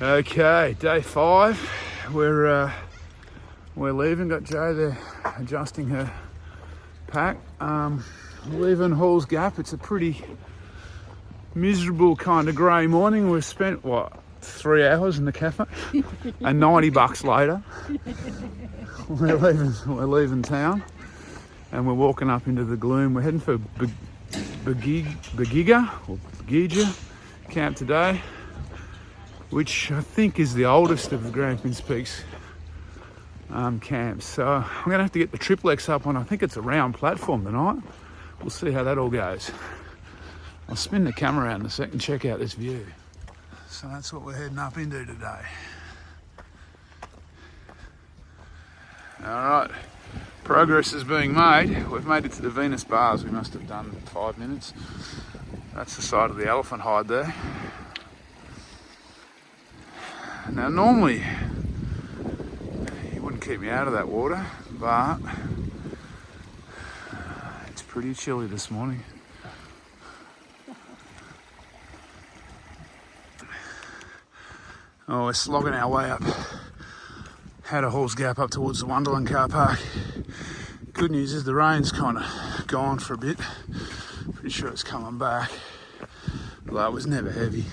Okay, day 5. We're leaving. Got Jo there adjusting her pack. Leaving Hall's Gap. It's a pretty miserable kind of grey morning. We've spent 3 hours in the cafe, and $90 later, we're leaving town, and we're walking up into the gloom. We're heading for Bugiga camp today, which I think is the oldest of the Grampians Peaks camps. So I'm going to have to get the triplex up on, I think it's a round platform tonight. We'll see how that all goes. I'll spin the camera around in a second and check out this view. So that's what we're heading up into today. All right, progress is being made. We've made it to the Venus bars. We must have done 5 minutes. That's the side of the elephant hide there. Now normally you wouldn't keep me out of that water, but it's pretty chilly this morning. Oh, we're slogging our way up. Had a Hall's Gap up towards the Wonderland car park. Good news is the rain's kind of gone for a bit. Pretty sure it's coming back. Although it was never heavy.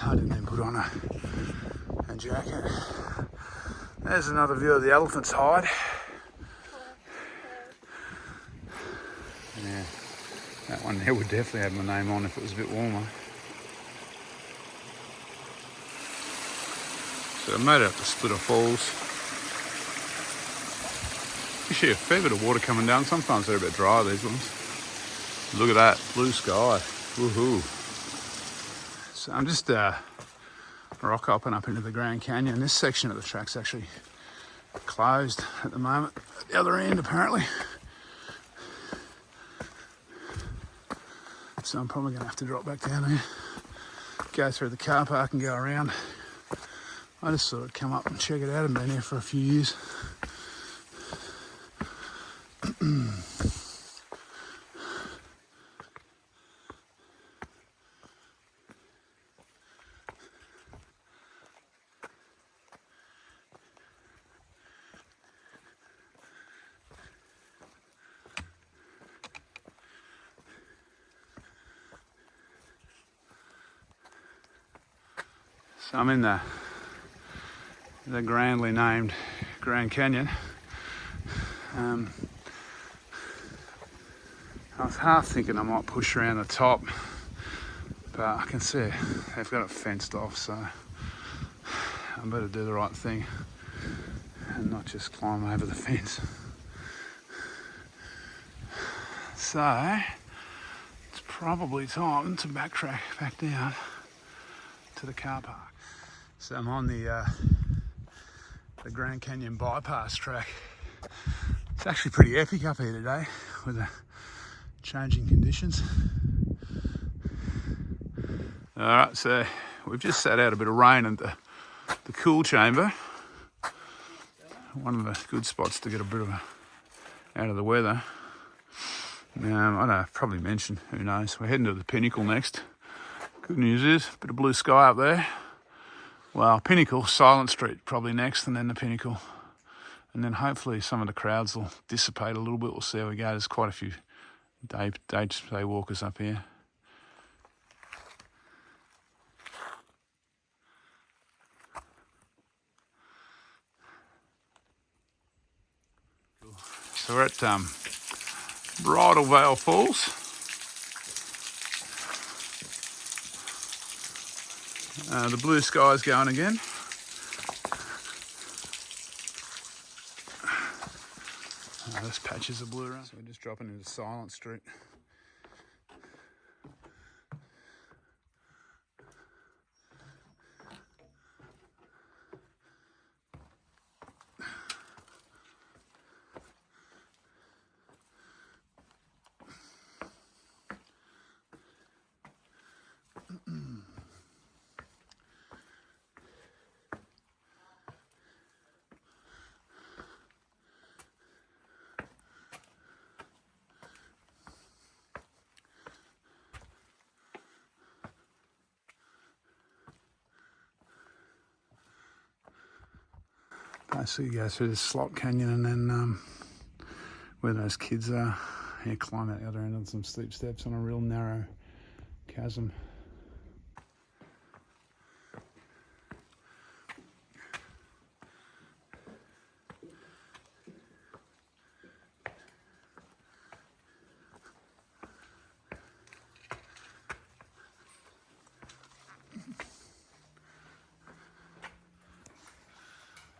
I didn't even put on a jacket. There's another view of the elephant's hide. Yeah, that one there would definitely have my name on if it was a bit warmer. So I made it up to Splitter Falls. Actually a fair bit of water coming down. Sometimes they're a bit dry, these ones. Look at that, blue sky. Woohoo. So I'm just rock hopping up into the Grand Canyon. This section of the track's actually closed at the moment. At the other end, apparently. So I'm probably going to have to drop back down there, go through the car park and go around. I just thought I'd come up and check it out. I've been here for a few years. So I'm in the grandly named Grand Canyon. I was half thinking I might push around the top, but I can see they've got it fenced off, so I better do the right thing and not just climb over the fence. So it's probably time to backtrack back down to the car park. So I'm on the Grand Canyon bypass track. It's actually pretty epic up here today with the changing conditions. All right, so we've just sat out a bit of rain at the cool chamber. One of the good spots to get a bit of out of the weather. I don't know, probably mention, who knows. We're heading to the Pinnacle next. Good news is, a bit of blue sky up there. Well, Pinnacle, Silent Street probably next, and then the Pinnacle. And then hopefully some of the crowds will dissipate a little bit. We'll see how we go. There's quite a few day walkers up here. So we're at Bridal Veil Falls. The blue sky's going again. There's patches of blue around. So we're just dropping into Silent Street. Basically go through this slot canyon and then where those kids are, yeah, climb out the other end on some steep steps on a real narrow chasm.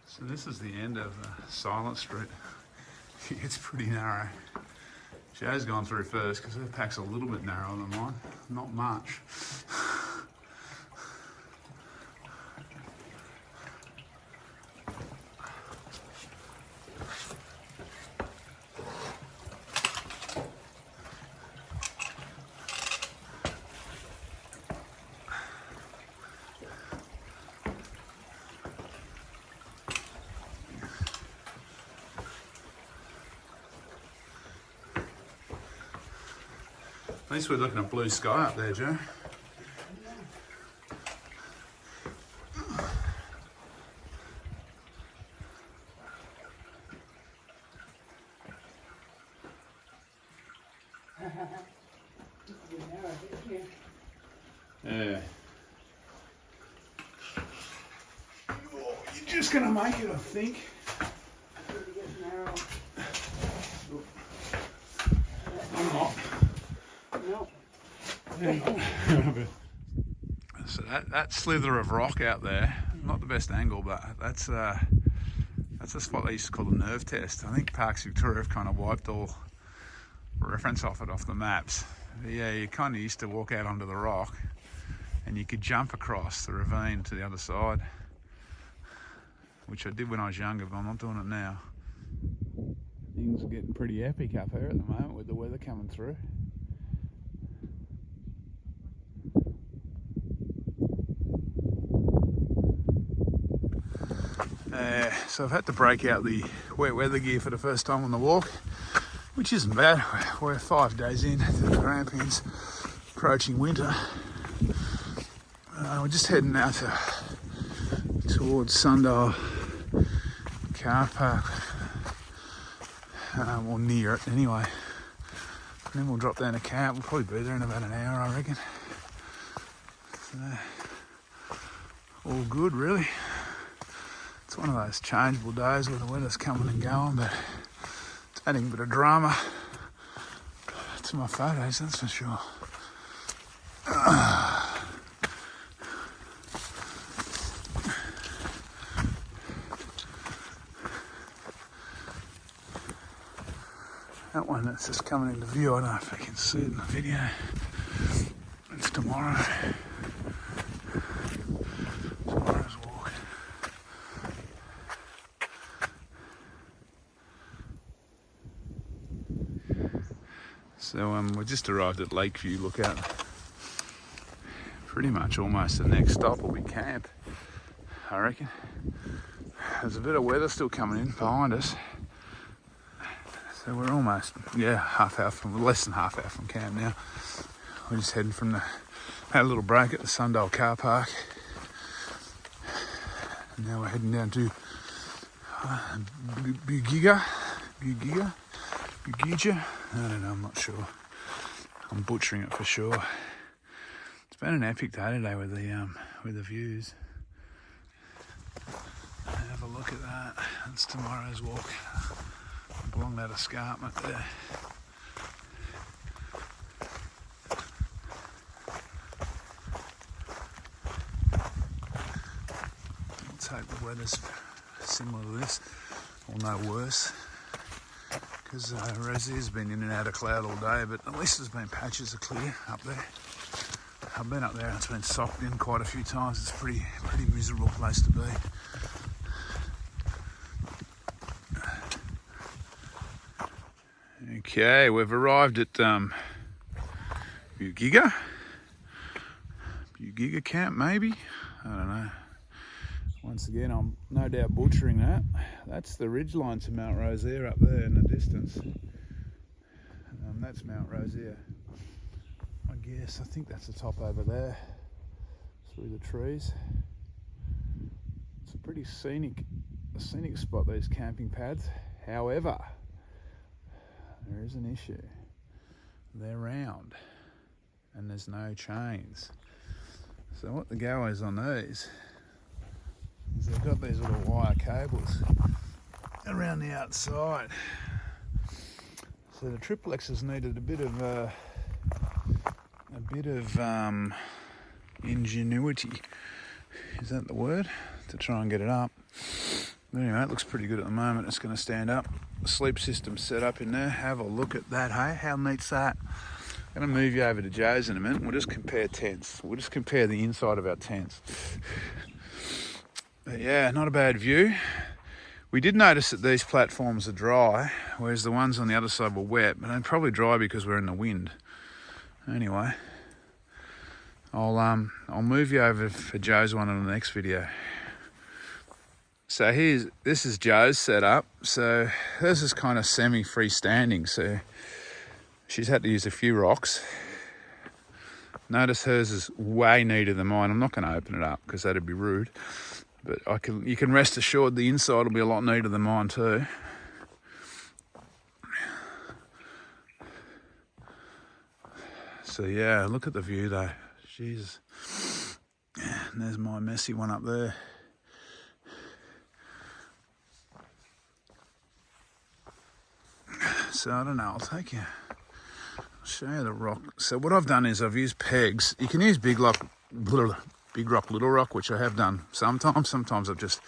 So this is the end of Silent Street. It's pretty narrow. Joe's gone through first because her pack's a little bit narrower than mine. Not much. At least we're looking at blue sky up there, Joe. Yeah. Oh, you're just gonna make it, I think. I'm not. No. So that slither of rock out there, not the best angle, but that's a spot they used to call the nerve test. I think Parks Victoria have kind of wiped all reference off the maps. But yeah, you kind of used to walk out onto the rock and you could jump across the ravine to the other side, which I did when I was younger, but I'm not doing it now. Things are getting pretty epic up here at the moment with the weather coming through. So I've had to break out the wet weather gear for the first time on the walk, which isn't bad. We're 5 days in to the Grampians, approaching winter. We're just heading now towards Sundial car park, or near it anyway. And then we'll drop down to camp. We'll probably be there in about an hour, I reckon. So, all good, really. It's one of those changeable days where the weather's coming and going, but it's adding a bit of drama to my photos, that's for sure. That one that's just coming into view, I don't know if I can see it in the video. It's tomorrow. Tomorrow's walk. So we just arrived at Lakeview Lookout. Pretty much almost the next stop will be camp, I reckon. There's a bit of weather still coming in behind us. So we're almost, less than half hour from camp now. We're just heading from had a little break at the Sundial car park. And now we're heading down to Bugiga. I don't know, I'm not sure. I'm butchering it for sure. It's been an epic day today with the views. Have a look at that. That's tomorrow's walk along that escarpment there. Let's hope the weather's similar to this, or no worse, because Rosie's been in and out of cloud all day, but at least there's been patches of clear up there. I've been up there and it's been socked in quite a few times. It's a pretty miserable place to be. Okay, we've arrived at Bugiga camp, maybe? I don't know. Once again, I'm no doubt butchering that. That's the ridgeline to Mount Rosier up there in the distance. That's Mount Rosier. I guess, I think that's the top over there, through the trees. It's a pretty scenic a scenic spot, these camping pads. However, there is an issue. They're round and there's no chains. So what the go is on these is they've got these little wire cables around the outside. So the triplexes needed a bit of ingenuity, is that the word, to try and get it up. But anyway, it looks pretty good at the moment. It's going to stand up. The sleep system's set up in there. Have a look at that, hey? How neat's that? I'm going to move you over to Joe's in a minute. We'll just compare tents. We'll just compare the inside of our tents. But yeah, not a bad view. We did notice that these platforms are dry, whereas the ones on the other side were wet, but they're probably dry because we're in the wind. Anyway, I'll move you over for Joe's one in the next video. So this is Joe's setup. So hers is kind of semi-freestanding, so she's had to use a few rocks. Notice hers is way neater than mine. I'm not going to open it up because that'd be rude. But you can rest assured the inside will be a lot neater than mine too. So yeah, look at the view though. Jesus. And there's my messy one up there. So I don't know, I'll show you the rock. So what I've done is I've used pegs. You can use big rock, little rock, which I have done sometimes. Sometimes I've just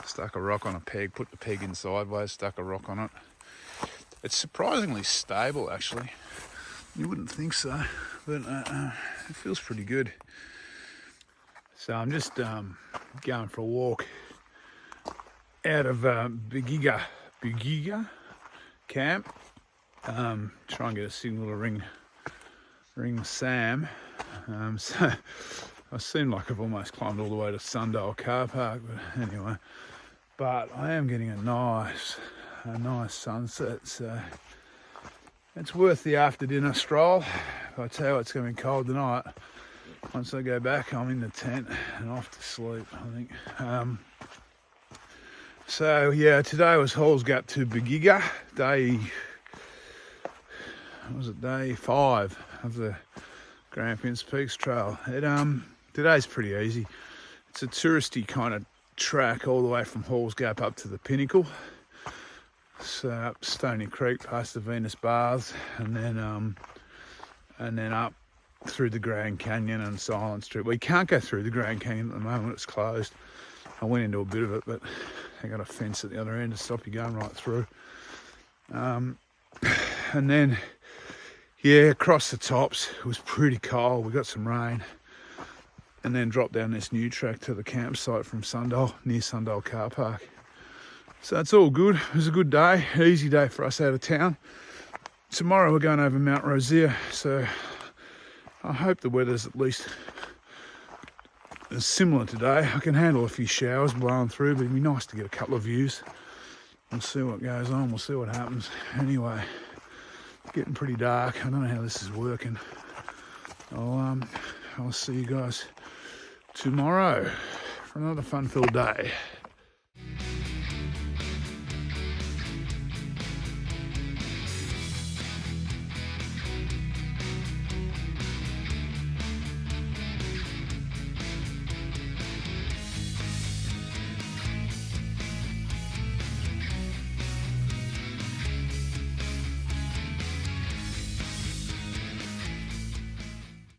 stuck a rock on a peg, put the peg in sideways, stuck a rock on it. It's surprisingly stable actually. You wouldn't think so, but it feels pretty good. So I'm just going for a walk out of Bugiga camp. Try and get a signal to ring Sam. So I seem like I've almost climbed all the way to Sundial car park, but anyway. But I am getting a nice sunset, so it's worth the after dinner stroll. I tell you, it's going to be cold tonight. Once I go back, I'm in the tent and off to sleep, I think. So yeah, today was Halls Gap to Bugiga, day 5 of the Grampians Peaks Trail. Today's pretty easy. It's a touristy kind of track all the way from Halls Gap up to the pinnacle. So up Stony Creek past the Venus Baths, and then up through the Grand Canyon and Silent Strip. We can't go through the Grand Canyon at the moment, it's closed. I went into a bit of it, but they got a fence at the other end to stop you going right through. And then, yeah, across the tops, it was pretty cold. We got some rain. And then dropped down this new track to the campsite from Sundial, near Sundial car park. So it's all good. It was a good day, easy day for us out of town. Tomorrow we're going over Mount Rosier, so I hope the weather's at least similar today. I can handle a few showers blowing through, but it'd be nice to get a couple of views. We'll see what goes on, we'll see what happens. Anyway, it's getting pretty dark. I don't know how this is working. I'll see you guys tomorrow for another fun-filled day.